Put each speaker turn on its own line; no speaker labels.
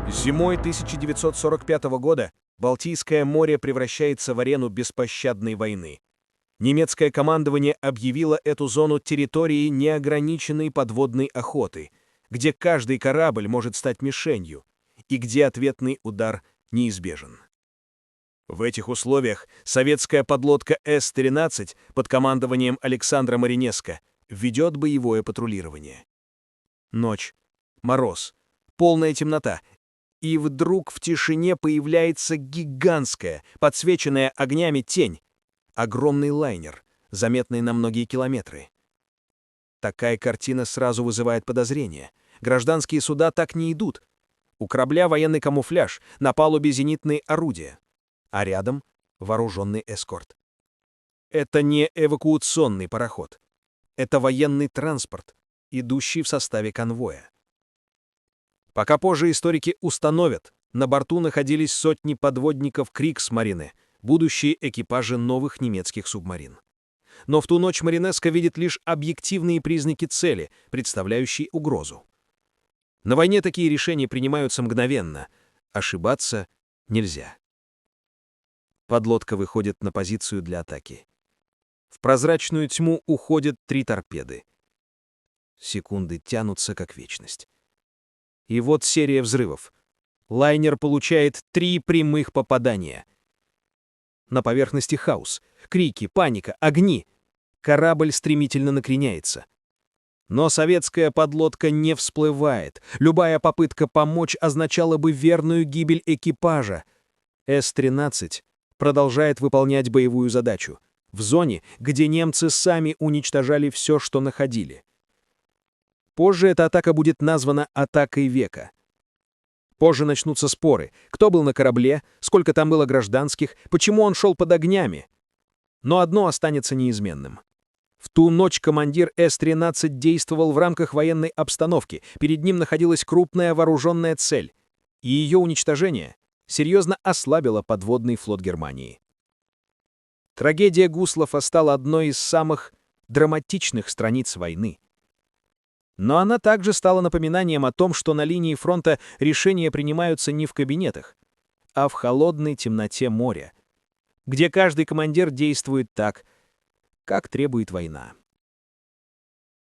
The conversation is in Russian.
Зимой 1945 года Балтийское море превращается в арену беспощадной войны. Немецкое командование объявило эту зону территорией неограниченной подводной охоты, где каждый корабль может стать мишенью и где ответный удар неизбежен. В этих условиях советская подлодка С-13 под командованием Александра Маринеско ведет боевое патрулирование. Ночь, мороз, полная темнота, и вдруг в тишине появляется гигантская, подсвеченная огнями тень. Огромный лайнер, заметный на многие километры. Такая картина сразу вызывает подозрения. Гражданские суда так не идут. У корабля военный камуфляж, на палубе зенитные орудия, а рядом вооруженный эскорт. Это не эвакуационный пароход. Это военный транспорт, идущий в составе конвоя. Пока позже историки установят, на борту находились сотни подводников Кригсмарине, будущие экипажи новых немецких субмарин. Но в ту ночь Маринеско видит лишь объективные признаки цели, представляющие угрозу. На войне такие решения принимаются мгновенно. Ошибаться нельзя. Подлодка выходит на позицию для атаки. В прозрачную тьму уходят 3 торпеды. Секунды тянутся, как вечность. И вот серия взрывов. Лайнер получает 3 прямых попадания. На поверхности хаос, крики, паника, огни. Корабль стремительно накреняется. Но советская подлодка не всплывает. Любая попытка помочь означала бы верную гибель экипажа. С-13 продолжает выполнять боевую задачу в зоне, где немцы сами уничтожали все, что находили. Позже эта атака будет названа «атакой века». Позже начнутся споры, кто был на корабле, сколько там было гражданских, почему он шел под огнями. Но одно останется неизменным. В ту ночь командир С-13 действовал в рамках военной обстановки, перед ним находилась крупная вооруженная цель, и ее уничтожение серьезно ослабило подводный флот Германии. Трагедия Гуслова стала одной из самых драматичных страниц войны. Но она также стала напоминанием о том, что на линии фронта решения принимаются не в кабинетах, а в холодной темноте моря, где каждый командир действует так, как требует война.